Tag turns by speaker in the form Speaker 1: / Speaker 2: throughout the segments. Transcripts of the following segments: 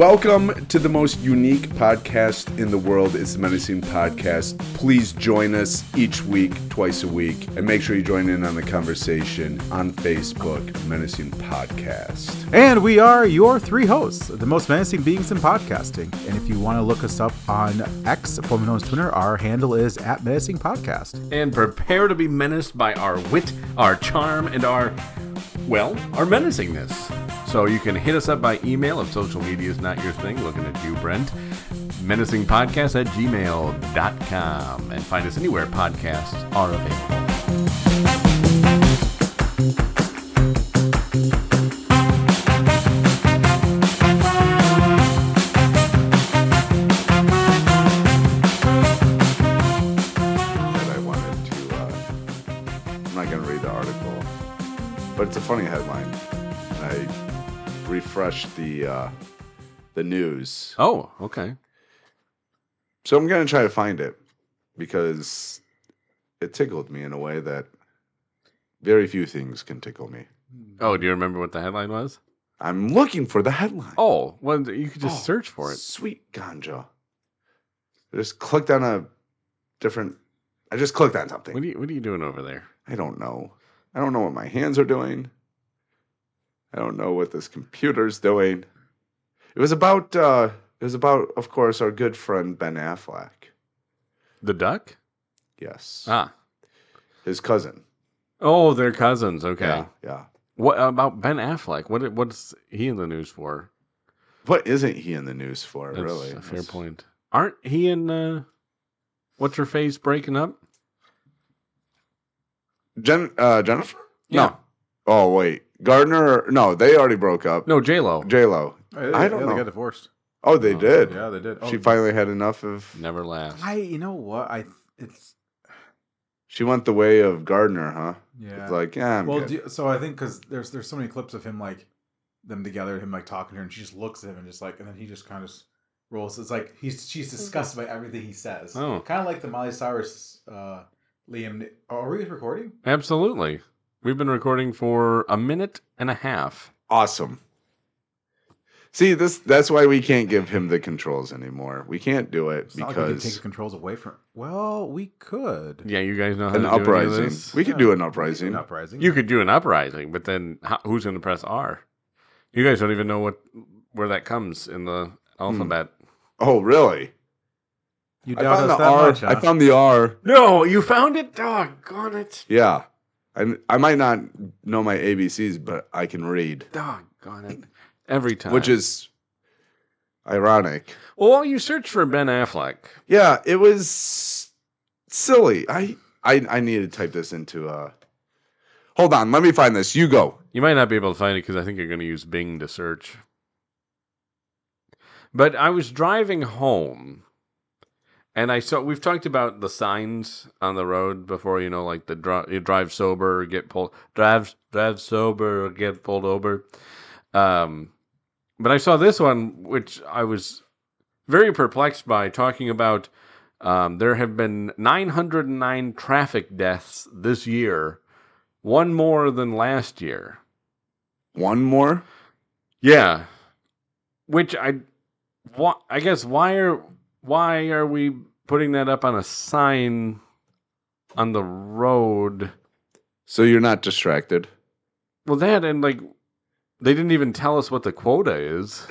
Speaker 1: Welcome to the most unique podcast in the world. It's the Menacing Podcast. Please join us each week, twice a week, and make sure you join in on the conversation on Facebook, Menacing Podcast.
Speaker 2: And we are your three hosts, the most menacing beings in podcasting. And if you want to look us up on X, formerly known as Twitter, our handle is @menacingpodcast.
Speaker 3: And prepare to be menaced by our wit, our charm, and our menacingness. So you can hit us up by email if social media is not your thing. Looking at you, Brent. menacingpodcast@gmail.com. And find us anywhere podcasts are available.
Speaker 1: I'm not going to read the article, but it's a funny headline. I refreshed the news.
Speaker 3: Oh, okay.
Speaker 1: So I'm going to try to find it because it tickled me in a way that very few things can tickle me.
Speaker 3: Oh, do you remember what the headline was?
Speaker 1: I'm looking for the headline.
Speaker 3: Oh, well, you could just search for it.
Speaker 1: Sweet ganja. I just clicked on I just clicked on something.
Speaker 3: What are you doing over there?
Speaker 1: I don't know. I don't know what my hands are doing. I don't know what this computer's doing. It was about, of course, our good friend Ben Affleck.
Speaker 3: The duck?
Speaker 1: Yes.
Speaker 3: Ah.
Speaker 1: His cousin.
Speaker 3: Oh, they're cousins. Okay.
Speaker 1: Yeah.
Speaker 3: What about Ben Affleck? What's he in the news for?
Speaker 1: What isn't he in the news for,
Speaker 3: That's
Speaker 1: really?
Speaker 3: a fair point. Aren't he and what's her face breaking up?
Speaker 1: Jennifer?
Speaker 3: Yeah.
Speaker 1: No. Oh, wait. Gardner? No, they already broke up.
Speaker 3: No, J-Lo.
Speaker 1: J-Lo. I don't know.
Speaker 2: They got divorced.
Speaker 1: Oh, they did?
Speaker 2: Yeah, they did.
Speaker 1: She finally had enough of...
Speaker 3: Never laughed.
Speaker 2: You know what?
Speaker 1: She went the way of Gardner, huh?
Speaker 2: Yeah.
Speaker 1: It's like, yeah, I'm good.
Speaker 2: So I think because there's so many clips of him, like, them together, him, like, talking to her, and she just looks at him and just, like, and then he just kind of rolls. It's like she's disgusted by everything he says.
Speaker 3: Oh.
Speaker 2: Kind of like the Miley Cyrus, Liam... Are we recording?
Speaker 3: Absolutely. We've been recording for a minute and a half.
Speaker 1: Awesome. See, that's why we can't give him the controls anymore. We can't do it
Speaker 2: It's not like we can take the controls away from... Well, we could.
Speaker 3: Yeah, you guys know how
Speaker 1: an
Speaker 3: to do
Speaker 1: uprising.
Speaker 3: this?
Speaker 1: We could do an uprising.
Speaker 2: An uprising.
Speaker 3: You could do an uprising, but then who's going to press R? You guys don't even know where that comes in the alphabet.
Speaker 1: Oh, really?
Speaker 2: You
Speaker 1: I
Speaker 2: doubt
Speaker 1: found
Speaker 2: us
Speaker 1: the
Speaker 2: that
Speaker 1: R.
Speaker 2: much, huh?
Speaker 1: I found the R.
Speaker 3: No, you found it? Doggone it.
Speaker 1: Yeah. I might not know my ABCs, but I can read.
Speaker 3: Doggone it. Every time.
Speaker 1: Which is ironic.
Speaker 3: Well, you search for Ben Affleck.
Speaker 1: Yeah, it was silly. I need to type this into Hold on, let me find this. You go.
Speaker 3: You might not be able to find it because I think you're going to use Bing to search. But I was driving home, and we've talked about the signs on the road before, like you drive sober or get pulled, drive sober or get pulled over. But I saw this one, which I was very perplexed by, talking about there have been 909 traffic deaths this year, one more than last year.
Speaker 1: One more?
Speaker 3: Yeah. Which I guess why are we putting that up on a sign on the road?
Speaker 1: So you're not distracted?
Speaker 3: Well, that and like they didn't even tell us what the quota is.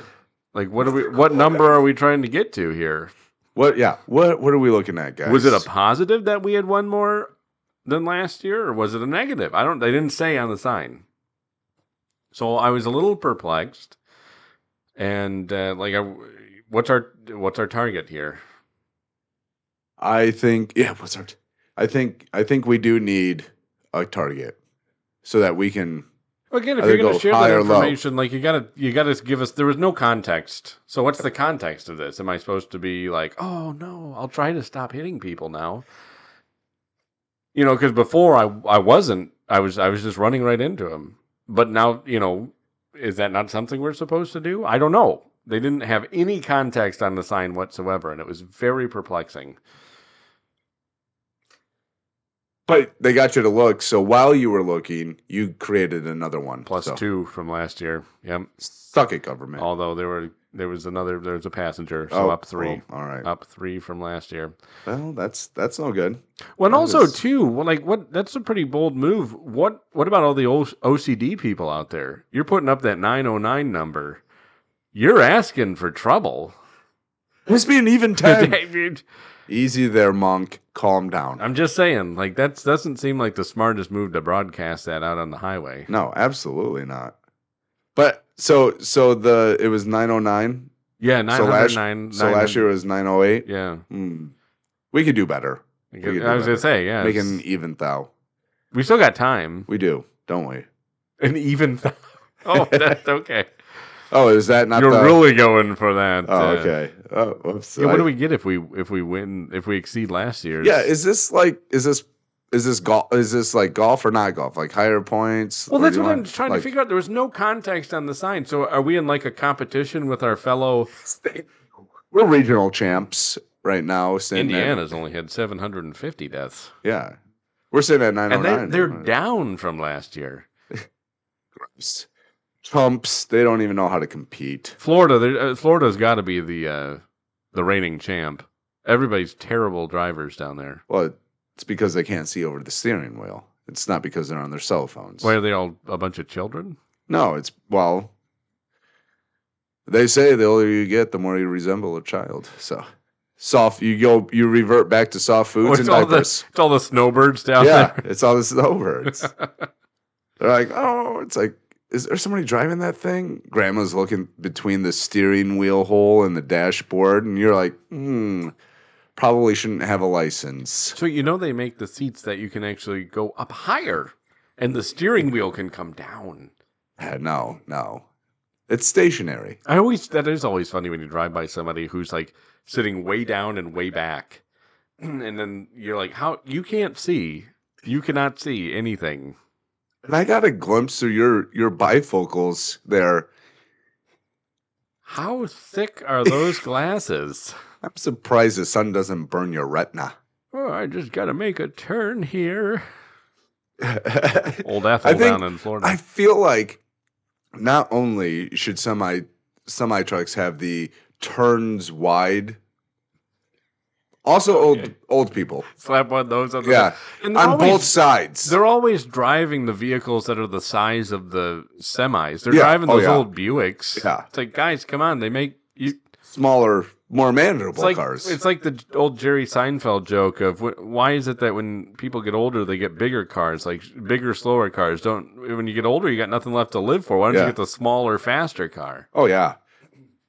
Speaker 3: Like what number are we trying to get to here?
Speaker 1: What are we looking at, guys?
Speaker 3: Was it a positive that we had one more than last year, or was it a negative? They didn't say on the sign. So I was a little perplexed. And what's our target here?
Speaker 1: I think I think we do need a target so that we can.
Speaker 3: Again, if you're going to share that information, like you gotta give us. There was no context. So what's the context of this? Am I supposed to be like, oh no, I'll try to stop hitting people now? Because before I wasn't. I was just running right into them. But now, is that not something we're supposed to do? I don't know. They didn't have any context on the sign whatsoever, and it was very perplexing.
Speaker 1: But they got you to look, so while you were looking, you created another one.
Speaker 3: Plus 2 from last year. Yep.
Speaker 1: Suck it, government.
Speaker 3: Although there were There was a passenger, so up 3.
Speaker 1: All right.
Speaker 3: Up 3 from last year.
Speaker 1: Well, that's no good.
Speaker 3: Well, and
Speaker 1: That
Speaker 3: also
Speaker 1: is-
Speaker 3: too, well, like that's a pretty bold move. What about all the OCD people out there? You're putting up that 909 number. You're asking for trouble.
Speaker 1: Must be an even 10.
Speaker 3: David,
Speaker 1: Easy there, Monk. Calm down.
Speaker 3: I'm just saying, like that doesn't seem like the smartest move to broadcast that out on the highway.
Speaker 1: No, absolutely not. But so it was 909.
Speaker 3: Yeah,
Speaker 1: So
Speaker 3: 909.
Speaker 1: last year was 908.
Speaker 3: Yeah.
Speaker 1: We could do better.
Speaker 3: I was gonna say, yeah.
Speaker 1: Make an even thou.
Speaker 3: We still got time.
Speaker 1: We do, don't we?
Speaker 3: An even. Oh, that's okay.
Speaker 1: Oh, is that not?
Speaker 3: You're really going for that.
Speaker 1: Oh, okay. Oh, whoops.
Speaker 3: Yeah, what do we get if we win, if we exceed last year's?
Speaker 1: Yeah, is this golf? Is this like golf or not golf? Like higher points?
Speaker 3: Well,
Speaker 1: Or
Speaker 3: that's
Speaker 1: do you
Speaker 3: what I'm
Speaker 1: want,
Speaker 3: trying to
Speaker 1: like-
Speaker 3: figure out. There was no context on the sign. So are we in like a competition with our fellow?
Speaker 1: We're regional champs right now.
Speaker 3: Indiana's only had 750 deaths.
Speaker 1: Yeah, we're sitting at 909.
Speaker 3: And they're down from last year.
Speaker 1: Chumps. They don't even know how to compete.
Speaker 3: Florida's got to be the reigning champ. Everybody's terrible drivers down there.
Speaker 1: Well, it's because they can't see over the steering wheel. It's not because they're on their cell phones.
Speaker 3: Why are they all a bunch of children?
Speaker 1: No, they say the older you get, the more you resemble a child. So you revert back to soft foods and diapers.
Speaker 3: It's all the snowbirds down
Speaker 1: Yeah,
Speaker 3: there.
Speaker 1: it's all the snowbirds. They're like, oh, it's like, is there somebody driving that thing? Grandma's looking between the steering wheel hole and the dashboard, and you're like, probably shouldn't have a license.
Speaker 3: So they make the seats that you can actually go up higher, and the steering wheel can come down.
Speaker 1: No. It's stationary.
Speaker 3: That is always funny when you drive by somebody who's like sitting way down and way back. And then you're like, how you cannot see anything.
Speaker 1: And I got a glimpse of your bifocals there.
Speaker 3: How thick are those glasses?
Speaker 1: I'm surprised the sun doesn't burn your retina.
Speaker 3: Oh, I just got to make a turn here. Old Ethel down in Florida.
Speaker 1: I feel like not only should semi trucks have the turns wide, also old people.
Speaker 3: Slap one of those on the
Speaker 1: Yeah,
Speaker 3: and
Speaker 1: on both sides.
Speaker 3: They're always driving the vehicles that are the size of the semis. They're driving those old Buicks.
Speaker 1: Yeah.
Speaker 3: It's like, guys, come on. They make you
Speaker 1: smaller, more manageable cars.
Speaker 3: It's like the old Jerry Seinfeld joke of why is it that when people get older, they get bigger cars, like bigger, slower cars. When you get older, you got nothing left to live for. Why don't you get the smaller, faster car?
Speaker 1: Oh yeah,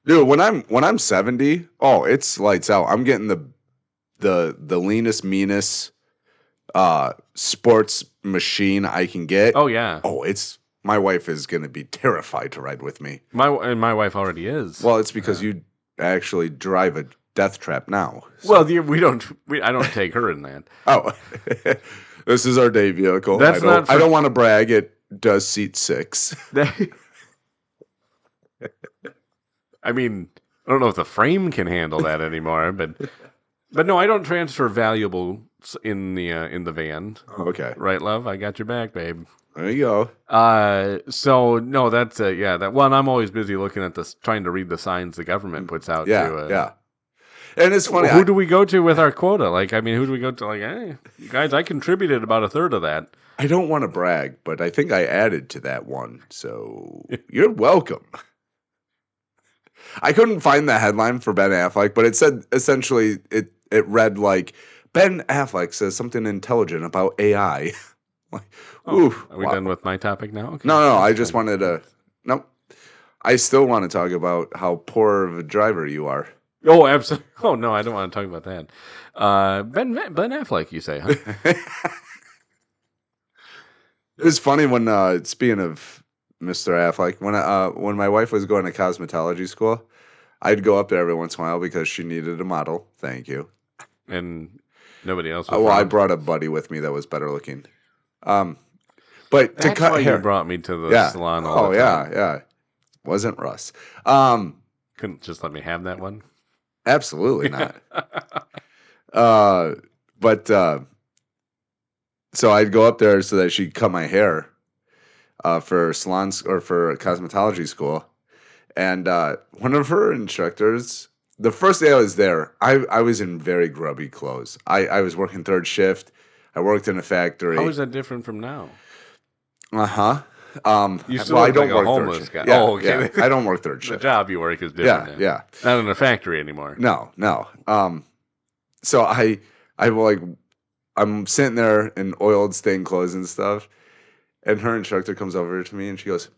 Speaker 1: dude. When I'm 70, it's lights out. I'm getting the leanest, meanest sports machine I can get.
Speaker 3: Oh yeah.
Speaker 1: Oh, my wife is gonna be terrified to ride with me.
Speaker 3: My wife already is.
Speaker 1: Well, it's because you actually drive a death trap now. So.
Speaker 3: Well, I don't take her in that.
Speaker 1: Oh, this is our day vehicle.
Speaker 3: I
Speaker 1: don't want to brag. It does seat 6.
Speaker 3: I mean, I don't know if the frame can handle that anymore, but no, I don't transfer valuables in the van.
Speaker 1: Oh, okay,
Speaker 3: right, love. I got your back, babe.
Speaker 1: There you go.
Speaker 3: So no, that's that one. I'm always busy looking at this, trying to read the signs the government puts out.
Speaker 1: Yeah. And it's funny.
Speaker 3: Who do we go to with our quota? Like, I mean, who do we go to? Like, hey, guys, I contributed about a third of that.
Speaker 1: I don't want to brag, but I think I added to that one. So you're welcome. I couldn't find the headline for Ben Affleck, but it said essentially it read like Ben Affleck says something intelligent about AI. Like,
Speaker 3: are we done with my topic now? Okay.
Speaker 1: No. I just wanted to. Nope. I still want to talk about how poor of a driver you are.
Speaker 3: Oh, absolutely. Oh no, I don't want to talk about that. Ben Affleck, you say? Huh?
Speaker 1: It's funny when speaking of Mr. Affleck, when my wife was going to cosmetology school, I'd go up there every once in a while because she needed a model. Thank you.
Speaker 3: And nobody else was
Speaker 1: well, I
Speaker 3: around.
Speaker 1: brought a buddy with me that was better looking. But
Speaker 3: That's
Speaker 1: to cut
Speaker 3: why
Speaker 1: hair,
Speaker 3: you brought me to the salon all the time.
Speaker 1: yeah. Wasn't Russ.
Speaker 3: Couldn't just let me have that one?
Speaker 1: Absolutely not. So I'd go up there so that she'd cut my hair for salons or for cosmetology school. And one of her instructors, the first day I was there, I was in very grubby clothes. I was working third shift. I worked in a factory.
Speaker 3: How is that different from now?
Speaker 1: Uh-huh.
Speaker 3: You still
Speaker 1: Well, I
Speaker 3: look
Speaker 1: don't
Speaker 3: like a
Speaker 1: work third
Speaker 3: homeless
Speaker 1: shift.
Speaker 3: guy.
Speaker 1: Yeah,
Speaker 3: Oh, okay.
Speaker 1: yeah. I don't work third
Speaker 3: The
Speaker 1: shift.
Speaker 3: job you work is different now.
Speaker 1: Yeah.
Speaker 3: Not in a factory anymore.
Speaker 1: No. So I'm sitting there in oiled stained clothes and stuff, and her instructor comes over to me and she goes,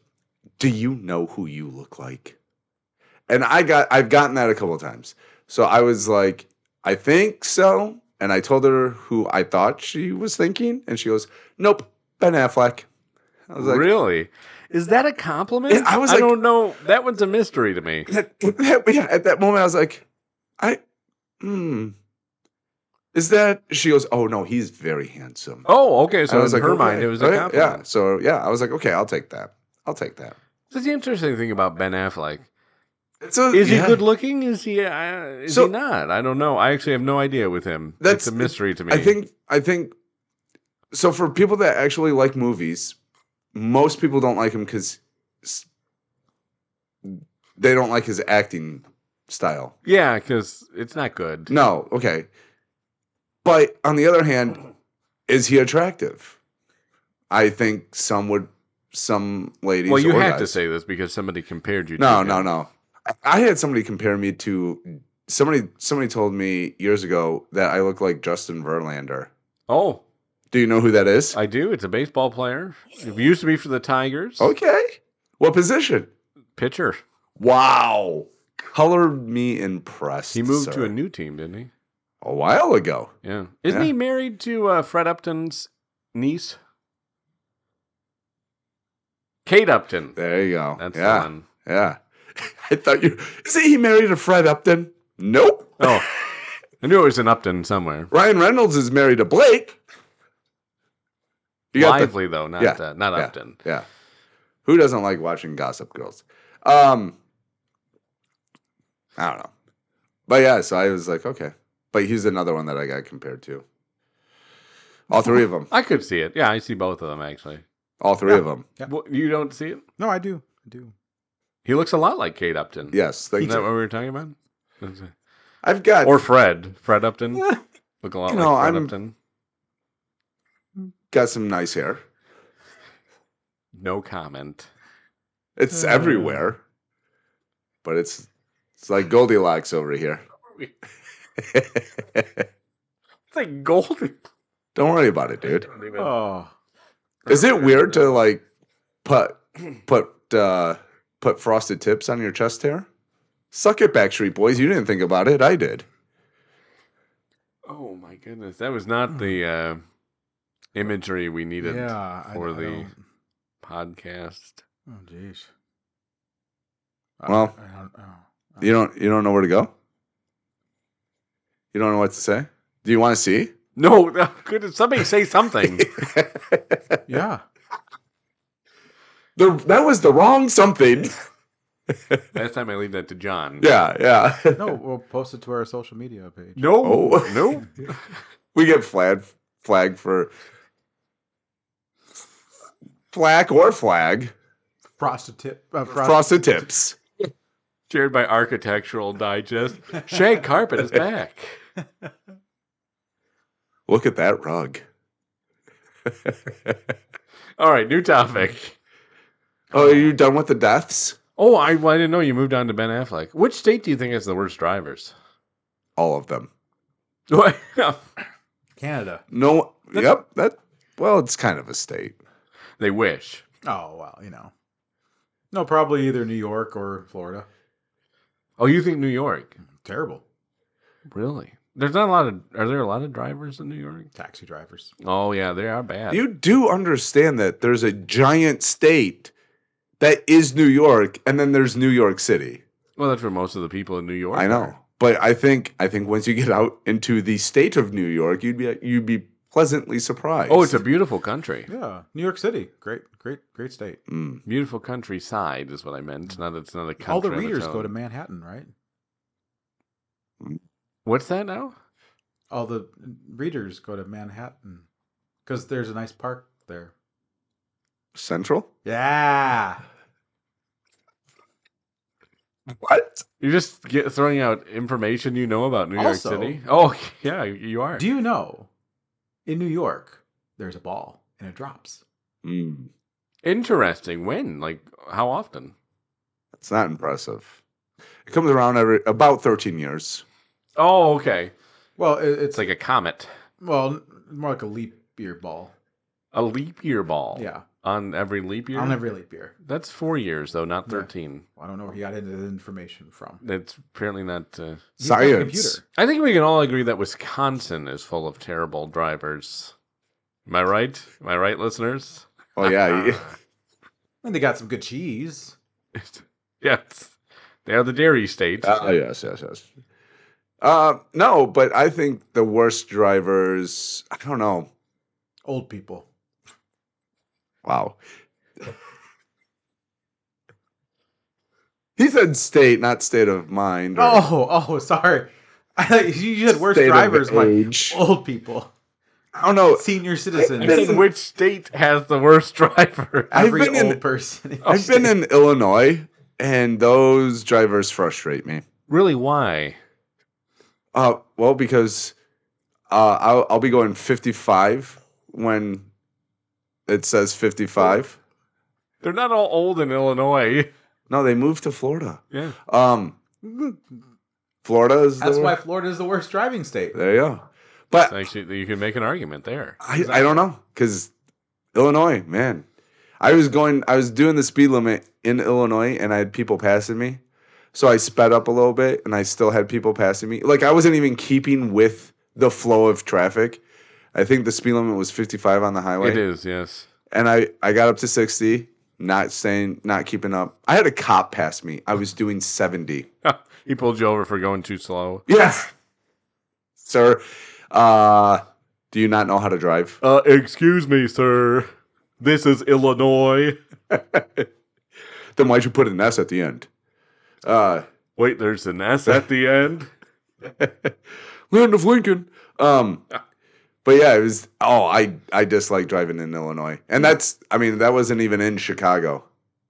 Speaker 1: "Do you know who you look like?" And I've gotten that a couple of times. So I was like, "I think so." And I told her who I thought she was thinking, and she goes, "Nope, Ben Affleck." I was like,
Speaker 3: Really? Is that a compliment?
Speaker 1: Yeah, I was like-
Speaker 3: don't know. That one's a mystery to me.
Speaker 1: yeah, at that moment I was like, is that? She goes, "Oh no, he's very handsome."
Speaker 3: Oh, okay. So
Speaker 1: I was
Speaker 3: in
Speaker 1: like,
Speaker 3: her mind,
Speaker 1: okay,
Speaker 3: it was a
Speaker 1: okay,
Speaker 3: compliment.
Speaker 1: Yeah. So yeah, I was like, okay, I'll take that.
Speaker 3: That's the interesting thing about Ben Affleck.
Speaker 1: So,
Speaker 3: Is he
Speaker 1: yeah.
Speaker 3: good looking? Is he not? I don't know. I actually have no idea with him. It's a mystery to me.
Speaker 1: I think so. For people that actually like movies, most people don't like him because they don't like his acting style.
Speaker 3: Yeah, because it's not good.
Speaker 1: No, okay. But on the other hand, is he attractive? I think some ladies.
Speaker 3: Well, you
Speaker 1: or
Speaker 3: had
Speaker 1: guys.
Speaker 3: to say this because somebody compared you to
Speaker 1: No,
Speaker 3: him.
Speaker 1: no. I had somebody compare me to somebody told me years ago that I look like Justin Verlander.
Speaker 3: Oh,
Speaker 1: Do you know who that is?
Speaker 3: I do. It's a baseball player. It used to be for the Tigers.
Speaker 1: Okay. What position?
Speaker 3: Pitcher.
Speaker 1: Wow. Color me impressed.
Speaker 3: He moved to
Speaker 1: sir.
Speaker 3: a new team, didn't he?
Speaker 1: A while ago.
Speaker 3: Yeah. Isn't
Speaker 1: Yeah.
Speaker 3: he married to Fred Upton's niece? Kate Upton.
Speaker 1: There you go.
Speaker 3: That's the
Speaker 1: yeah.
Speaker 3: one.
Speaker 1: Yeah. I thought isn't he married to Fred Upton? Nope.
Speaker 3: Oh, I knew it was an Upton somewhere.
Speaker 1: Ryan Reynolds is married to Blake. You got
Speaker 3: Lively, though, not Upton.
Speaker 1: Yeah. Who doesn't like watching Gossip Girls? I don't know. But yeah, so I was like, okay. But he's another one that I got compared to. All three of them.
Speaker 3: I could see it. Yeah, I see both of them, actually.
Speaker 1: All three of them.
Speaker 2: Yeah.
Speaker 3: Well, you don't see it?
Speaker 2: No, I do.
Speaker 3: He looks a lot like Kate Upton.
Speaker 1: Yes. Thank
Speaker 3: Is that
Speaker 1: you.
Speaker 3: what we were talking about?
Speaker 1: I've got...
Speaker 3: Or Fred. Fred Upton. Look a lot
Speaker 1: You know,
Speaker 3: like Fred
Speaker 1: I'm-
Speaker 3: Upton.
Speaker 1: got some nice hair.
Speaker 3: No comment.
Speaker 1: It's everywhere. But it's like Goldilocks over here.
Speaker 3: It's like golden.
Speaker 1: Don't worry about it, dude.
Speaker 2: Oh,
Speaker 1: Is it weird to like put frosted tips on your chest hair? Suck it, Backstreet Boys. You didn't think about it. I did.
Speaker 3: Oh my goodness, that was not the imagery we needed for the podcast.
Speaker 2: Oh, jeez.
Speaker 1: Well, you don't know where to go? You don't know what to say? Do you want to see?
Speaker 3: No, goodness, somebody say something.
Speaker 2: Yeah.
Speaker 1: That was the wrong something.
Speaker 3: Last time I leave that to John.
Speaker 1: Yeah.
Speaker 2: No, we'll post it to our social media page.
Speaker 3: No,
Speaker 1: Oh.
Speaker 3: no.
Speaker 1: We get flag for flack or flag.
Speaker 2: Frosted tip.
Speaker 1: Frosted tips.
Speaker 3: Shared by Architectural Digest. Shag carpet is back.
Speaker 1: Look at that rug.
Speaker 3: All right, new topic.
Speaker 1: Oh, are you done with the deaths?
Speaker 3: Oh, I didn't know you moved on to Ben Affleck. Which state do you think has the worst drivers?
Speaker 1: All of them.
Speaker 2: Canada.
Speaker 1: No. Yep. Well, it's kind of a state.
Speaker 3: They wish.
Speaker 2: Oh, well, No, probably either New York or Florida.
Speaker 3: Oh, you think New York?
Speaker 2: Terrible.
Speaker 3: Really? There's not a lot of. Are there a lot of drivers in New York?
Speaker 2: Taxi drivers.
Speaker 3: Oh yeah, they are bad.
Speaker 1: You do understand that there's a giant state that is New York, and then there's New York City.
Speaker 3: Well, that's where most of the people in New York.
Speaker 1: I know,
Speaker 3: are.
Speaker 1: but I think once you get out into the state of New York, you'd be pleasantly surprised.
Speaker 3: Oh, it's a beautiful country.
Speaker 2: Yeah, New York City. Great state.
Speaker 3: Beautiful countryside is what I meant. It's not a country.
Speaker 2: All the
Speaker 3: on its
Speaker 2: readers
Speaker 3: own.
Speaker 2: go to Manhattan, right?
Speaker 3: What's that now?
Speaker 2: All the readers go to Manhattan because there's a nice park there.
Speaker 1: Central.
Speaker 2: Yeah.
Speaker 1: What?
Speaker 3: You're just throwing out information you know about New York
Speaker 2: Also-
Speaker 3: City. Oh, yeah, you are.
Speaker 2: Do you know, in New York, there's a ball and it drops.
Speaker 1: Mm,
Speaker 3: Interesting. When? Like, how often?
Speaker 1: that's not impressive. It comes around about 13 years.
Speaker 3: Oh, okay.
Speaker 2: Well,
Speaker 3: It's
Speaker 2: it's
Speaker 3: like a comet.
Speaker 2: well, more like a leap year ball.
Speaker 3: A leap year ball.
Speaker 2: Yeah,
Speaker 3: On every leap year?
Speaker 2: on every leap year.
Speaker 3: That's 4 years, though, not
Speaker 2: Yeah.
Speaker 3: 13.
Speaker 2: I don't know where he got into the information from.
Speaker 3: That's apparently not...
Speaker 2: He's got a
Speaker 1: Science.
Speaker 2: computer.
Speaker 3: I think we can all agree that Wisconsin is full of terrible drivers. Am I right? Am I right, listeners?
Speaker 1: Oh, yeah.
Speaker 2: And they got some good cheese.
Speaker 3: Yes. They are the dairy state.
Speaker 1: Yes. No, but I think the worst drivers, I don't know.
Speaker 2: Old people.
Speaker 1: Wow. He said state, not state of mind.
Speaker 2: Oh, sorry. I thought you said worst
Speaker 1: State of
Speaker 2: drivers, like
Speaker 1: age.
Speaker 2: old people,
Speaker 1: I don't know.
Speaker 2: senior citizens.
Speaker 3: I think which state has the worst driver?
Speaker 1: I've
Speaker 2: Every
Speaker 1: been in-
Speaker 2: old person.
Speaker 1: I've been in Illinois, and those drivers frustrate me.
Speaker 3: Really, why?
Speaker 1: Well, because I'll be going 55 when it says 55.
Speaker 3: They're not all old in Illinois.
Speaker 1: No, they moved to Florida.
Speaker 3: Yeah.
Speaker 1: Florida is
Speaker 2: That's
Speaker 1: the
Speaker 2: why Florida is the worst driving state.
Speaker 1: There you go. But
Speaker 3: Actually, you can make an argument there.
Speaker 1: I don't know, because Illinois, man. I was doing the speed limit in Illinois, and I had people passing me. So I sped up a little bit, and I still had people passing me. Like, I wasn't even keeping with the flow of traffic. I think the speed limit was 55 on the highway.
Speaker 3: It is, yes.
Speaker 1: And I got up to 60, not keeping up. I had a cop pass me. I was doing 70.
Speaker 3: He pulled you over for going too slow.
Speaker 1: Yeah. Sir, do you not know how to drive?
Speaker 3: Excuse me, sir. This is Illinois.
Speaker 1: Then why'd you put an S at the end?
Speaker 3: Wait, there's an S at the end?
Speaker 1: Land of Lincoln. But yeah, it was. I dislike driving in Illinois, and that wasn't even in Chicago.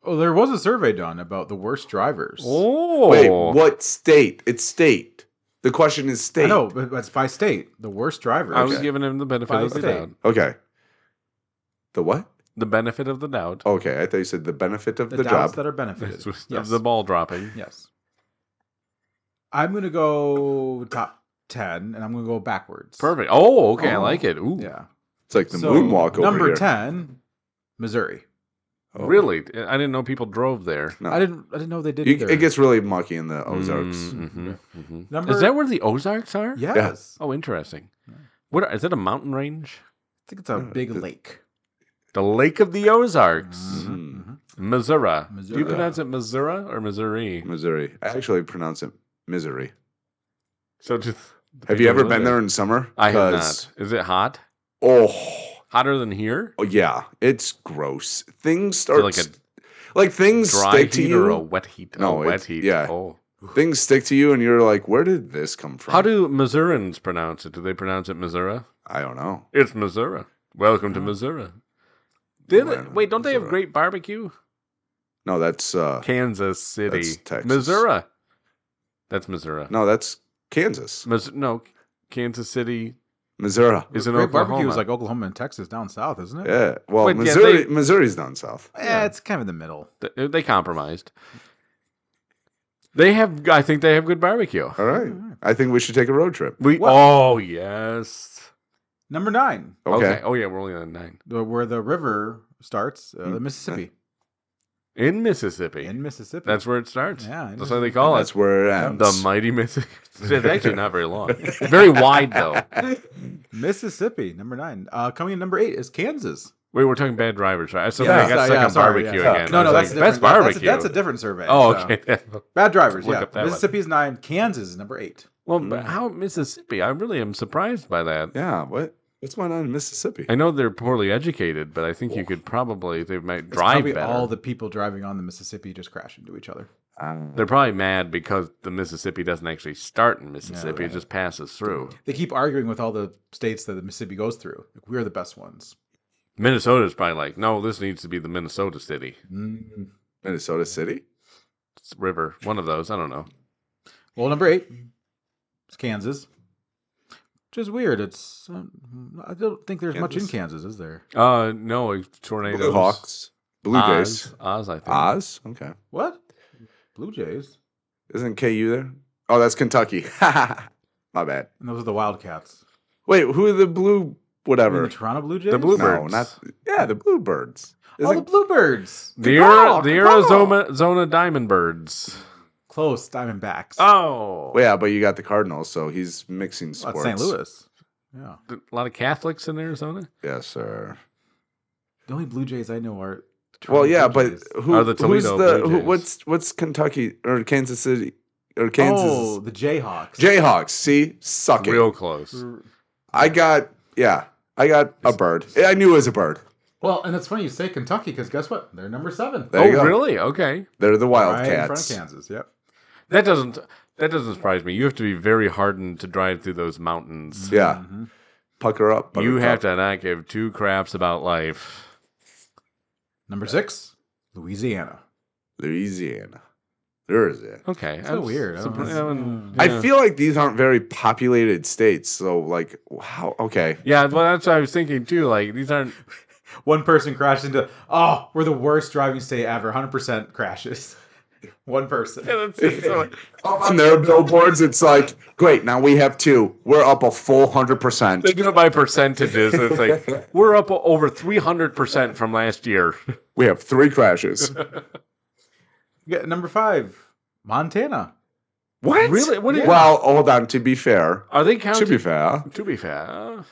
Speaker 2: Oh, there was a survey done about the worst drivers.
Speaker 3: Oh.
Speaker 1: Wait, what state? It's state. The question is state.
Speaker 2: I know, but it's by state. The worst drivers.
Speaker 3: I was giving him the benefit
Speaker 2: By
Speaker 3: of the
Speaker 2: state.
Speaker 3: doubt.
Speaker 1: Okay. The what?
Speaker 3: The benefit of the doubt.
Speaker 1: Okay, I thought you said the benefit of
Speaker 2: the
Speaker 1: the
Speaker 2: doubts
Speaker 1: job.
Speaker 2: that are benefited.
Speaker 3: Of
Speaker 2: Yes.
Speaker 3: the ball dropping.
Speaker 2: Yes. I'm going to go top 10, and I'm going to go backwards.
Speaker 3: Perfect. Oh, okay. I
Speaker 1: Oh.
Speaker 3: like it. Ooh.
Speaker 2: Yeah.
Speaker 1: It's like the
Speaker 2: So,
Speaker 1: moonwalk over
Speaker 2: number
Speaker 1: here.
Speaker 2: 10, Missouri.
Speaker 1: Oh.
Speaker 3: Really? I didn't know people drove there.
Speaker 1: No.
Speaker 2: I didn't know they did either.
Speaker 1: It gets really mucky in the Ozarks.
Speaker 2: Number-
Speaker 3: Is that where the Ozarks are?
Speaker 2: Yes.
Speaker 3: Oh, interesting. What is it? A mountain range?
Speaker 2: I think it's a big lake.
Speaker 3: The Lake of the Ozarks,
Speaker 1: Mm.
Speaker 3: Missouri. Do
Speaker 2: Missouri.
Speaker 3: you pronounce it Missouri or Missouri?
Speaker 1: Missouri. I actually pronounce it misery.
Speaker 3: So, just
Speaker 1: Have you ever been there in summer?
Speaker 3: I have
Speaker 1: 'Cause-
Speaker 3: not. Is it hot?
Speaker 1: Oh,
Speaker 3: Hotter than here?
Speaker 1: oh, yeah. It's gross. Things
Speaker 3: Is
Speaker 1: start
Speaker 3: it like a
Speaker 1: like things
Speaker 3: dry
Speaker 1: stick to
Speaker 3: heat
Speaker 1: you.
Speaker 3: or a wet heat?
Speaker 1: No,
Speaker 3: wet
Speaker 1: it's-
Speaker 3: heat.
Speaker 1: yeah.
Speaker 3: Oh.
Speaker 1: Things stick to you, and you're like, "Where did this come from?"
Speaker 3: How do Missourians pronounce it? Do they pronounce it Missouri?
Speaker 1: I don't know.
Speaker 3: It's Missouri. Welcome to Missouri.
Speaker 1: Well,
Speaker 3: Wait, don't they have
Speaker 1: Missouri.
Speaker 3: great barbecue?
Speaker 1: No, that's
Speaker 3: Kansas City.
Speaker 1: That's Texas.
Speaker 3: Missouri. That's Missouri.
Speaker 1: that's Kansas,
Speaker 3: No, Kansas City
Speaker 1: Missouri.
Speaker 3: is in
Speaker 2: Great
Speaker 3: Oklahoma.
Speaker 2: barbecue is like Oklahoma and Texas down south, isn't it?
Speaker 1: Yeah. Well,
Speaker 3: But, yeah,
Speaker 1: Missouri's down south.
Speaker 2: Yeah, it's kind of in the middle.
Speaker 3: They compromised. I think they have good barbecue.
Speaker 1: All right. I think we should take a road trip.
Speaker 3: Oh, yes.
Speaker 2: Number 9,
Speaker 1: Okay.
Speaker 3: Oh, yeah, we're only on 9.
Speaker 2: where the river starts, the Mississippi.
Speaker 3: In Mississippi.
Speaker 2: In Mississippi.
Speaker 3: That's where it starts.
Speaker 2: Yeah, in
Speaker 3: That's why they call
Speaker 1: That's
Speaker 3: it
Speaker 1: where it ends.
Speaker 3: the mighty Mississippi. It's actually not very long. Very wide, though.
Speaker 2: Mississippi, number 9. Coming in number 8 is Kansas.
Speaker 3: Wait, we're talking bad drivers, right? So
Speaker 2: Yeah,
Speaker 3: I got stuck
Speaker 2: yeah,
Speaker 3: on
Speaker 2: sorry,
Speaker 3: barbecue
Speaker 2: yeah.
Speaker 3: again.
Speaker 2: No,
Speaker 3: I was
Speaker 2: that's
Speaker 3: like,
Speaker 2: different.
Speaker 3: barbecue.
Speaker 2: That's a different survey.
Speaker 3: Oh,
Speaker 2: so.
Speaker 3: okay.
Speaker 2: Bad drivers,
Speaker 3: Look
Speaker 2: yeah.
Speaker 3: up that one.
Speaker 2: Mississippi is 9. Kansas is number 8.
Speaker 3: Well, but how Mississippi? I really am surprised by that.
Speaker 1: Yeah. What's going on in Mississippi?
Speaker 3: I know they're poorly educated, but I think you could probably, they might
Speaker 2: It's
Speaker 3: drive
Speaker 2: probably
Speaker 3: better.
Speaker 2: all the people driving on the Mississippi just crash into each other.
Speaker 3: They're probably mad because the Mississippi doesn't actually start in Mississippi.
Speaker 2: right.
Speaker 3: It just passes through.
Speaker 2: They keep arguing with all the states that the Mississippi goes through. Like, we're the best ones.
Speaker 3: Minnesota's probably like, no, this needs to be the Minnesota city.
Speaker 2: Mm.
Speaker 1: Minnesota City.
Speaker 3: river. One of those. I don't know.
Speaker 2: Well, number 8 is Kansas. Which is weird. It's I don't think there's much in Kansas, is there?
Speaker 3: No, tornadoes.
Speaker 1: Blue Hawks. Blue Jays.
Speaker 3: Oz, I think.
Speaker 1: Oz? Okay.
Speaker 2: What? Blue Jays.
Speaker 1: Isn't KU there? Oh, that's Kentucky. My bad.
Speaker 2: And those are the Wildcats.
Speaker 1: Wait, who are the blue whatever?
Speaker 2: The Toronto Blue Jays?
Speaker 3: The Bluebirds.
Speaker 1: No, not... Yeah, the Bluebirds.
Speaker 2: Oh, the Bluebirds.
Speaker 3: The Arizona Diamond Birds.
Speaker 2: Close. Diamondbacks.
Speaker 3: Oh.
Speaker 1: Well, yeah, but you got the Cardinals, so he's mixing sports.
Speaker 2: St. Louis. Yeah.
Speaker 3: A lot of Catholics in Arizona?
Speaker 1: Yes, sir.
Speaker 2: The only Blue Jays I know are...
Speaker 1: Well, yeah,
Speaker 2: Blue
Speaker 1: but
Speaker 2: Jays.
Speaker 3: Are the Toledo Blue Jays.
Speaker 1: what's Kentucky or Kansas City or Kansas?
Speaker 2: Oh, the Jayhawks.
Speaker 1: Jayhawks. See, suck it.
Speaker 3: Real close.
Speaker 1: I got a bird. I knew it was a bird.
Speaker 2: Well, and it's funny you say Kentucky because guess what? They're number 7.
Speaker 1: There you go.
Speaker 3: Really? Okay.
Speaker 1: They're the
Speaker 2: Right in
Speaker 1: Wildcats.
Speaker 2: front of Kansas. Yep.
Speaker 3: That doesn't surprise me. You have to be very hardened to drive through those mountains.
Speaker 1: Yeah. Pucker up.
Speaker 3: You have to not give two craps about life.
Speaker 2: Number 6, Louisiana.
Speaker 1: Louisiana. There is it.
Speaker 3: Okay.
Speaker 2: So weird.
Speaker 1: I feel like these aren't very populated states. So, like, how? Okay.
Speaker 3: Yeah, well, that's what I was thinking too. Like, these aren't.
Speaker 2: One person crashed into, we're the worst driving state ever. 100% crashes. One person.
Speaker 3: Yeah, that's
Speaker 1: On their billboards, it's like, great, now we have 2. We're up a full 100%.
Speaker 3: they do it by percentages. It's like, we're up over 300% from last year.
Speaker 1: We have 3 crashes.
Speaker 2: Number 5, Montana.
Speaker 1: What?
Speaker 3: Really? What is-
Speaker 1: Well, hold on. To be fair,
Speaker 3: Are they counting?
Speaker 1: To be fair,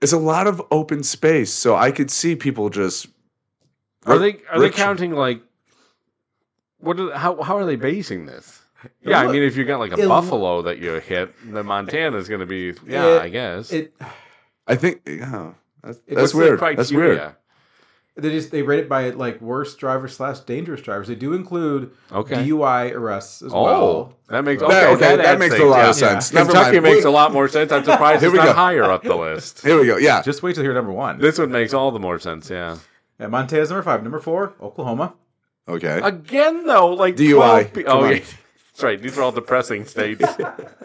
Speaker 1: it's a lot of open space, so I could see people just.
Speaker 3: Are they counting like? How are they basing this? Yeah, I mean, if you got like a buffalo that you hit, then Montana's going to be. Yeah, I guess.
Speaker 1: I think. Yeah, that's
Speaker 3: What's the
Speaker 1: weird.
Speaker 3: criteria?
Speaker 1: That's weird.
Speaker 2: They rate it by like worst drivers / dangerous drivers. They do include
Speaker 3: Okay.
Speaker 2: DUI arrests as
Speaker 3: Oh,
Speaker 2: well.
Speaker 3: that makes
Speaker 1: that makes a lot of sense. Never
Speaker 3: Kentucky
Speaker 1: mind.
Speaker 3: makes a lot more sense. I'm surprised
Speaker 1: Here
Speaker 3: it's
Speaker 1: we
Speaker 3: not
Speaker 1: go.
Speaker 3: higher up the list.
Speaker 1: Here we go. Yeah.
Speaker 2: Just wait till you hear number 1.
Speaker 3: This one makes all the more sense. Yeah.
Speaker 2: Yeah, Montana's number 5. Number 4, Oklahoma.
Speaker 1: Okay.
Speaker 3: Again, though, like
Speaker 1: DUI.
Speaker 3: 12
Speaker 1: Come on.
Speaker 3: yeah. That's right. These are all depressing states.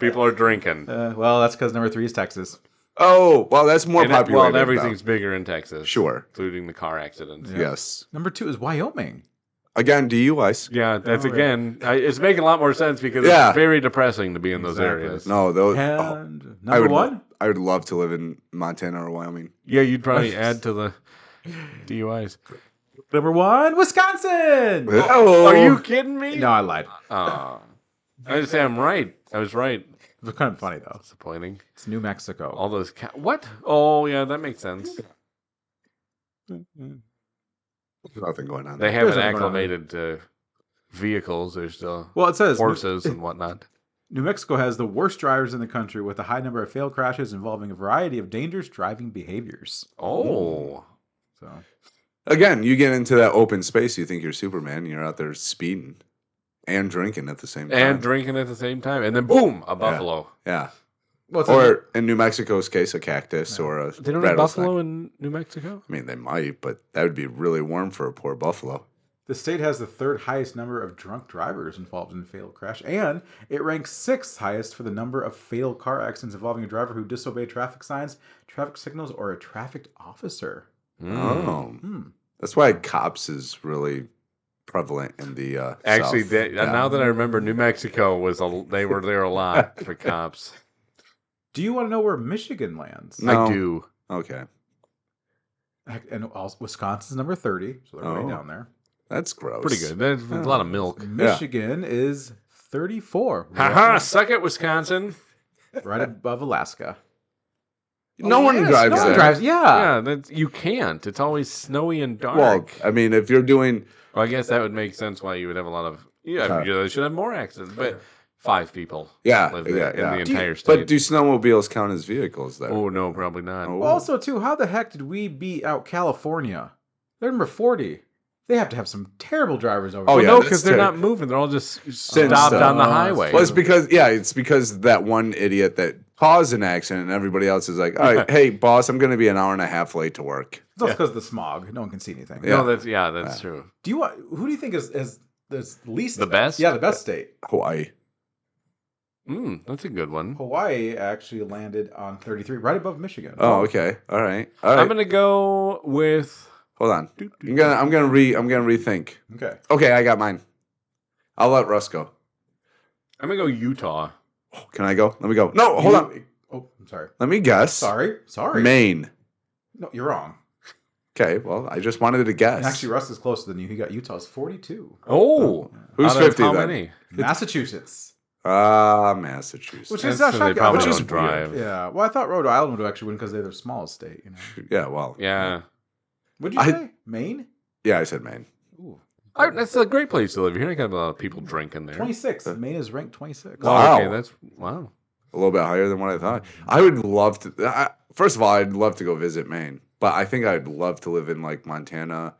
Speaker 3: People are drinking.
Speaker 2: Well, that's because number 3 is Texas.
Speaker 1: Oh, well, that's more popular.
Speaker 3: Well, everything's bigger in Texas.
Speaker 1: Sure.
Speaker 3: Including the car accidents.
Speaker 2: Yeah.
Speaker 1: Yes.
Speaker 2: Number 2 is Wyoming.
Speaker 1: Again, DUIs.
Speaker 3: Yeah, that's
Speaker 2: yeah.
Speaker 3: again. It's making a lot more sense because
Speaker 1: Yeah.
Speaker 3: it's very depressing to be in those
Speaker 2: Exactly.
Speaker 3: areas.
Speaker 1: No, those.
Speaker 2: And
Speaker 1: I
Speaker 2: number
Speaker 1: would.
Speaker 2: 1?
Speaker 1: I would love to live in Montana or Wyoming.
Speaker 3: Yeah, you'd probably add to the DUIs.
Speaker 2: Number 1, Wisconsin.
Speaker 1: Oh,
Speaker 3: Are you kidding me?
Speaker 2: No, I lied.
Speaker 3: I was say I'm right. I was right.
Speaker 2: It was kind of funny though.
Speaker 3: Disappointing.
Speaker 2: It's New Mexico.
Speaker 3: All those what? Oh yeah, that makes sense.
Speaker 1: There's nothing going on.
Speaker 3: They
Speaker 1: There.
Speaker 3: haven't
Speaker 2: nothing going on.
Speaker 3: acclimated to vehicles. There's still
Speaker 2: Well, it says
Speaker 3: horses and whatnot.
Speaker 2: New Mexico has the worst drivers in the country with a high number of failed crashes involving a variety of dangerous driving behaviors.
Speaker 3: Oh,
Speaker 2: So
Speaker 1: Again, you get into that open space, you think you're Superman, you're out there speeding and drinking at the same time.
Speaker 3: and drinking at the same time, and then boom, a buffalo.
Speaker 1: Yeah.
Speaker 2: well,
Speaker 1: Or in New Mexico's case, a cactus or a
Speaker 3: They don't have
Speaker 1: rattlesnake.
Speaker 3: buffalo in New Mexico.
Speaker 1: I mean, they might, but that would be really warm for a poor buffalo.
Speaker 2: the state has the 3rd highest number of drunk drivers involved in a fatal crash, and it ranks 6th highest for the number of fatal car accidents involving a driver who disobeyed traffic signs, traffic signals, or a traffic officer.
Speaker 1: Oh. That's why cops is really prevalent in the
Speaker 3: Actually,
Speaker 1: South.
Speaker 3: now that I remember, New Mexico they were there a lot for cops.
Speaker 2: Do you want to know where Michigan lands?
Speaker 1: No.
Speaker 3: I do.
Speaker 1: Okay.
Speaker 2: And also, Wisconsin's number 30, so they're right
Speaker 1: Oh.
Speaker 2: down there.
Speaker 1: That's gross.
Speaker 3: Pretty good. There's a lot of milk.
Speaker 2: Michigan is 34.
Speaker 3: Haha, suck it, Wisconsin.
Speaker 2: Right above Alaska.
Speaker 1: No one drives
Speaker 2: No one
Speaker 1: there.
Speaker 2: drives. Yeah.
Speaker 3: Yeah, you can't. It's always snowy and dark.
Speaker 1: Well, I mean, if you're doing...
Speaker 3: Well, I guess that would make sense why you would have a lot of. Yeah, they should have more accidents, but 5 people live there in the entire state.
Speaker 1: But do snowmobiles count as vehicles there?
Speaker 3: Oh no, probably not.
Speaker 1: Oh.
Speaker 2: Also, too, how the heck did we beat out California? They're number 40. They have to have some terrible drivers over
Speaker 1: Oh,
Speaker 2: there.
Speaker 1: yeah,
Speaker 3: no,
Speaker 1: that's
Speaker 3: because they're
Speaker 1: terrible.
Speaker 3: not moving. They're all just
Speaker 1: Sitting
Speaker 3: stopped
Speaker 1: still.
Speaker 3: on the highway.
Speaker 1: Well, it's because that one idiot that caused an accident and everybody else is like, all right, hey, boss, I'm going to be an hour and a half late to work.
Speaker 2: It's also because of the smog. No one can see anything.
Speaker 1: Yeah.
Speaker 3: No, that's true.
Speaker 2: Who do you think is There's least
Speaker 3: The best?
Speaker 2: Yeah, the best state.
Speaker 1: Hawaii.
Speaker 3: That's a good one.
Speaker 2: Hawaii actually landed on 33, right above Michigan.
Speaker 1: Oh, okay. All right.
Speaker 3: I'm gonna go with.
Speaker 1: Hold on. I'm gonna rethink.
Speaker 2: Okay.
Speaker 1: Okay, I got mine. I'll let Russ go.
Speaker 3: I'm gonna go Utah.
Speaker 1: Oh, can I go? Let me go. No, hold on.
Speaker 2: Oh, I'm sorry.
Speaker 1: Let me guess.
Speaker 2: Sorry.
Speaker 1: Maine.
Speaker 2: No, you're wrong.
Speaker 1: Okay, well, I just wanted to guess.
Speaker 2: And actually, Russ is closer than you. He got Utah's 42.
Speaker 3: Oh,
Speaker 1: Who's
Speaker 3: out of
Speaker 1: 50
Speaker 3: how
Speaker 1: then?
Speaker 3: many?
Speaker 2: Massachusetts.
Speaker 1: Massachusetts.
Speaker 2: Which is
Speaker 3: That's so they probably
Speaker 1: which
Speaker 3: don't
Speaker 1: is
Speaker 3: drive.
Speaker 2: Yeah. Well, I thought Rhode Island would actually win because they're the smallest state.
Speaker 1: Yeah, well.
Speaker 3: Yeah,
Speaker 2: What'd you say? Maine?
Speaker 1: Yeah, I said Maine.
Speaker 2: Ooh.
Speaker 3: that's a great place to live. You're not gonna have a lot of people drinking there.
Speaker 2: 26. Maine is ranked 26.
Speaker 1: Wow.
Speaker 3: Okay, that's wow.
Speaker 1: A little bit higher than what I thought. I would love to. First of all, I'd love to go visit Maine, but I think I'd love to live in like Montana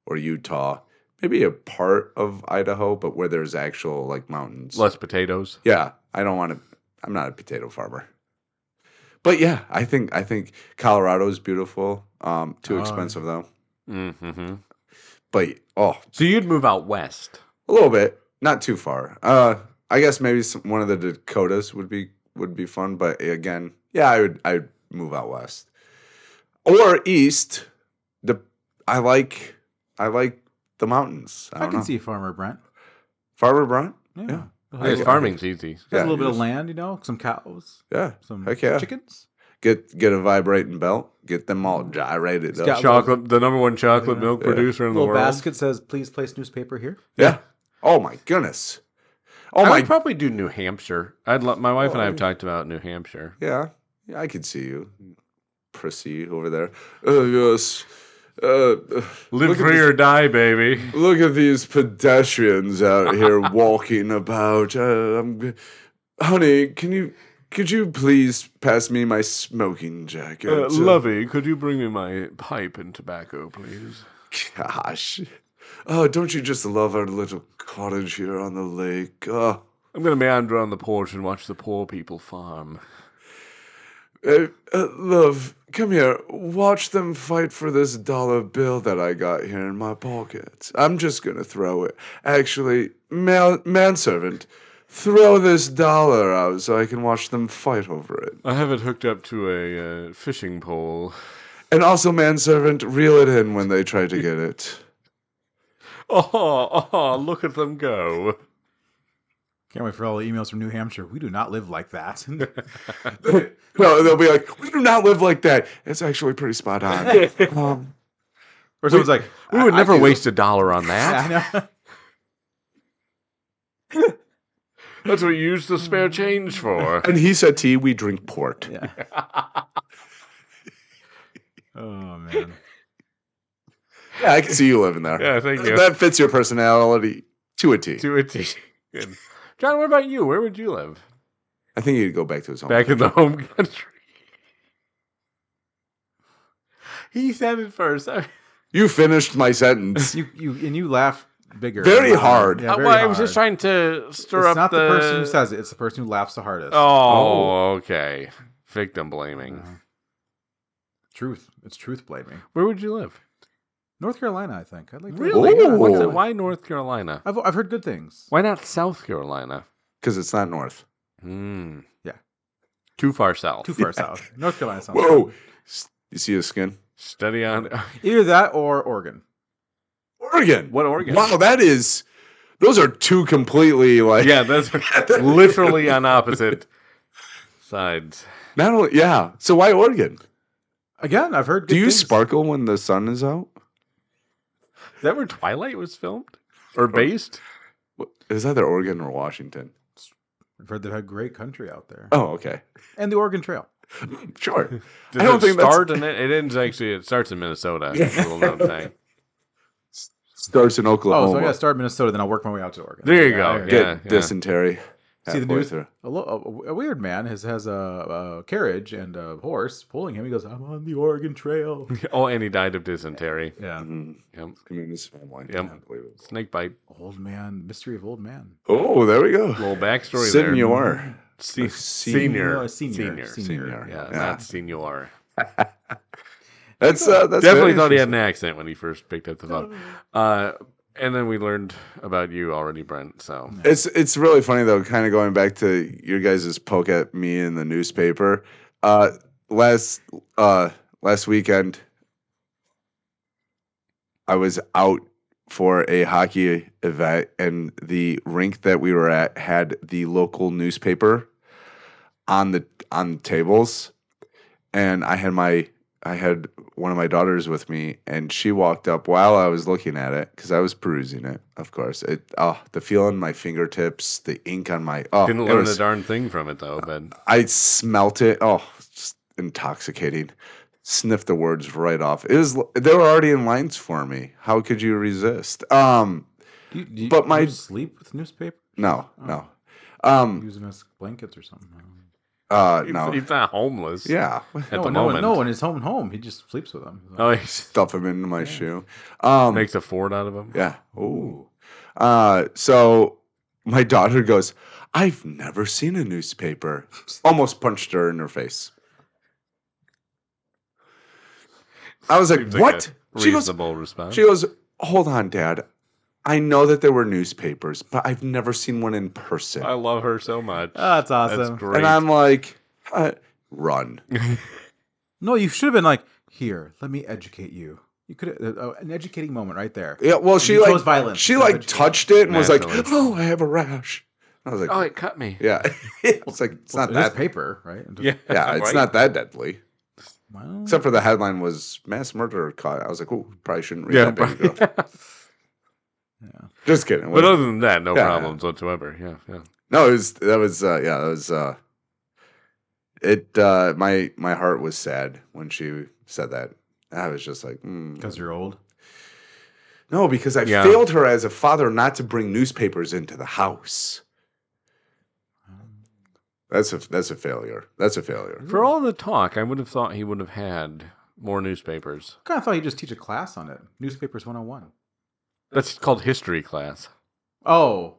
Speaker 1: or Utah, maybe a part of Idaho, but where there's actual like mountains.
Speaker 3: Less potatoes.
Speaker 1: Yeah, I don't want to. I'm not a potato farmer, but yeah, I think Colorado's beautiful. Too expensive though.
Speaker 3: Mm-hmm.
Speaker 1: But
Speaker 3: So you'd move out west.
Speaker 1: a little bit, not too far. I guess maybe one of the Dakotas would be fun, but again, yeah, I'd move out west or east. I like the mountains. I
Speaker 2: can
Speaker 1: don't know.
Speaker 2: see Farmer Brent.
Speaker 1: Farmer Brent.
Speaker 2: Yeah.
Speaker 3: Yes, farming's easy.
Speaker 2: Has a little bit of
Speaker 1: just-
Speaker 2: land, some cows,
Speaker 1: Yeah,
Speaker 2: some
Speaker 1: heck yeah.
Speaker 2: chickens.
Speaker 1: Get a vibrating belt. Get them all gyrated up.
Speaker 2: got-
Speaker 3: Chocolate, the number one chocolate milk
Speaker 1: Yeah.
Speaker 3: producer in the
Speaker 2: Little
Speaker 3: world.
Speaker 2: basket says, "Please place newspaper here."
Speaker 1: Yeah. Oh my goodness. Oh
Speaker 3: I
Speaker 1: my.
Speaker 3: would probably do New Hampshire. My wife and I have talked about New Hampshire.
Speaker 1: Yeah. I could see you, prissy over there. Yes.
Speaker 3: Live
Speaker 1: Look at
Speaker 3: free or die, baby.
Speaker 1: Look at these pedestrians out here walking about. Honey, could you please pass me my smoking jacket?
Speaker 3: Lovey, could you bring me my pipe and tobacco, please?
Speaker 1: Gosh. Oh, don't you just love our little cottage here on the lake? Oh.
Speaker 3: I'm going to meander on the porch and watch the poor people farm.
Speaker 1: Love, come here. Watch them fight for this dollar bill that I got here in my pocket. I'm just gonna throw it. Actually, manservant, throw this dollar out so I can watch them fight over it.
Speaker 3: I have it hooked up to a fishing pole.
Speaker 1: And also, manservant, reel it in when they try to get it.
Speaker 3: Oh, look at them go.
Speaker 2: Can't wait for all the emails from New Hampshire. We do not live like that.
Speaker 1: No, they'll be like, we do not live like that. It's actually pretty spot on.
Speaker 2: Or someone's like,
Speaker 3: We would
Speaker 2: I
Speaker 3: never
Speaker 2: do.
Speaker 3: waste $1 on that.
Speaker 2: Yeah, I know.
Speaker 3: That's what you use the spare change for.
Speaker 1: And he said tea, we drink port.
Speaker 2: Yeah. Oh man.
Speaker 1: Yeah, I can see you living there.
Speaker 3: Yeah, thank you.
Speaker 1: That fits your personality to a T.
Speaker 3: To a T. Good. John, what about you? Where would you live?
Speaker 1: I think he'd go back to his home.
Speaker 3: Back in the home country. He said it first.
Speaker 1: You finished my sentence.
Speaker 2: You laugh bigger.
Speaker 1: Very hard.
Speaker 2: Yeah, very
Speaker 3: Well, I was
Speaker 2: hard.
Speaker 3: just trying to stir
Speaker 2: It's
Speaker 3: up
Speaker 2: not the person who says it. It's the person who laughs the hardest.
Speaker 3: Oh, okay. Victim blaming.
Speaker 2: Truth. It's truth blaming.
Speaker 3: Where would you live?
Speaker 2: North Carolina, I think. I'd like to
Speaker 3: Really?
Speaker 1: Ooh.
Speaker 3: What's it? Why North Carolina?
Speaker 2: I've heard good things.
Speaker 3: Why not South Carolina?
Speaker 1: Because it's not north.
Speaker 2: Yeah.
Speaker 3: Too far south.
Speaker 2: Too far south. North Carolina sounds
Speaker 1: Whoa.
Speaker 2: good.
Speaker 1: You see his skin?
Speaker 3: Study on.
Speaker 2: Either that or Oregon.
Speaker 1: Oregon.
Speaker 3: What Oregon?
Speaker 1: Wow, those are two completely like.
Speaker 3: Yeah, that's literally on opposite sides.
Speaker 1: Not only, yeah. So why Oregon?
Speaker 2: Again, I've heard good
Speaker 1: Do you
Speaker 2: things.
Speaker 1: sparkle when the sun is out?
Speaker 3: Is that where Twilight was filmed? Or based?
Speaker 1: Is either Oregon or Washington?
Speaker 2: I've heard they've had great country out there.
Speaker 1: Oh, okay.
Speaker 2: And the Oregon Trail.
Speaker 1: Sure.
Speaker 3: Does
Speaker 1: I don't
Speaker 3: it
Speaker 1: think
Speaker 3: start in it? It ends actually. It starts in Minnesota. That's a little known thing.
Speaker 1: Starts in Oklahoma.
Speaker 2: Oh, so I got to start in Minnesota, then I'll work my way out to Oregon.
Speaker 3: There you
Speaker 2: Yeah,
Speaker 3: go.
Speaker 2: I hear you.
Speaker 1: Get
Speaker 3: Yeah.
Speaker 1: dysentery.
Speaker 2: See the
Speaker 1: halfway
Speaker 2: news?
Speaker 1: through.
Speaker 2: A weird man has a carriage and a horse pulling him. He goes, "I'm on the Oregon Trail."
Speaker 3: Oh, and he died of dysentery.
Speaker 2: Yeah.
Speaker 3: Yep.
Speaker 1: I mean, this family.
Speaker 3: Yep.
Speaker 1: Unbelievable.
Speaker 3: Snake bite.
Speaker 2: Old man, mystery of old man.
Speaker 1: Oh, there we go.
Speaker 3: Little backstory
Speaker 1: Senor.
Speaker 3: there.
Speaker 1: Senior.
Speaker 2: Senior.
Speaker 3: Yeah,
Speaker 1: Yeah.
Speaker 3: not senior.
Speaker 1: That's
Speaker 3: Definitely
Speaker 1: very
Speaker 3: thought he had
Speaker 1: interesting.
Speaker 3: an accent when he first picked up the phone. And then we learned about you already, Brent. So
Speaker 1: It's really funny though, kind of going back to your guys' poke at me in the newspaper. Uh, last last weekend, I was out for a hockey event, and the rink that we were at had the local newspaper on the tables, and I had one of my daughters with me, and she walked up while I was looking at it because I was perusing it. Of course, the feel on my fingertips, the ink on my
Speaker 3: didn't learn a darn thing from it though, Ben.
Speaker 1: I smelt it. Oh, it's just intoxicating. Sniffed the words right off. They were already in lines for me. How could you resist?
Speaker 2: Do
Speaker 1: But
Speaker 2: you sleep with newspaper?
Speaker 1: No, no.
Speaker 2: Use them as blankets or something.
Speaker 1: No.
Speaker 3: He's not homeless.
Speaker 1: Yeah.
Speaker 3: At the moment.
Speaker 2: No, in his home, he just sleeps with them.
Speaker 3: Oh, he
Speaker 1: Stuff them into my shoe.
Speaker 3: makes a fort out of him.
Speaker 1: Yeah. Ooh. So my daughter goes, I've never seen a newspaper. Almost punched her in her face. I was like,
Speaker 3: Seems
Speaker 1: what?
Speaker 3: a reasonable response.
Speaker 1: She goes, hold on, Dad. I know that there were newspapers, but I've never seen one in person.
Speaker 3: I love her so much.
Speaker 2: Oh, that's awesome.
Speaker 3: That's great.
Speaker 1: And I'm like, run.
Speaker 2: No, you should have been like, here, let me educate you. You could an educating moment right there.
Speaker 1: Yeah, well,
Speaker 2: And you chose violence.
Speaker 1: she like touched it and was like,
Speaker 3: Naturally.
Speaker 1: oh, I have a rash. I was like,
Speaker 3: Oh, it cut me.
Speaker 1: yeah. It's like, it's not
Speaker 2: It
Speaker 1: that.
Speaker 2: is paper, right?
Speaker 3: Yeah.
Speaker 1: Yeah, it's
Speaker 3: right?
Speaker 1: not that deadly.
Speaker 2: Well,
Speaker 1: Except for the headline was mass murderer caught. I was like, oh, probably shouldn't read
Speaker 3: Yeah,
Speaker 1: that, baby girl.
Speaker 2: yeah.
Speaker 1: Just kidding.
Speaker 3: But other than that, no
Speaker 1: Yeah.
Speaker 3: problems whatsoever. Yeah, yeah.
Speaker 1: No, my heart was sad when she said that. I was just like,
Speaker 2: Because you're old.
Speaker 1: no, because I
Speaker 3: Yeah.
Speaker 1: failed her as a father not to bring newspapers into the house. That's a failure. That's a failure.
Speaker 3: For all the talk, I would have thought he would have had more newspapers.
Speaker 2: I kind of thought you'd just teach a class on it. Newspapers 101.
Speaker 3: That's called history class.
Speaker 2: Oh.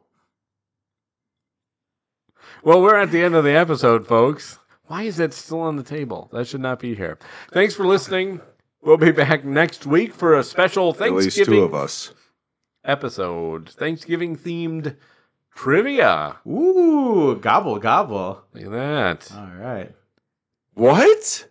Speaker 3: Well, we're at the end of the episode, folks. Why is that still on the table? That should not be here. Thanks for listening. We'll be back next week for a special
Speaker 1: At least
Speaker 3: Thanksgiving
Speaker 1: two of us.
Speaker 3: episode. Thanksgiving themed trivia.
Speaker 2: Ooh, gobble, gobble.
Speaker 3: Look at that.
Speaker 2: All right.
Speaker 1: What?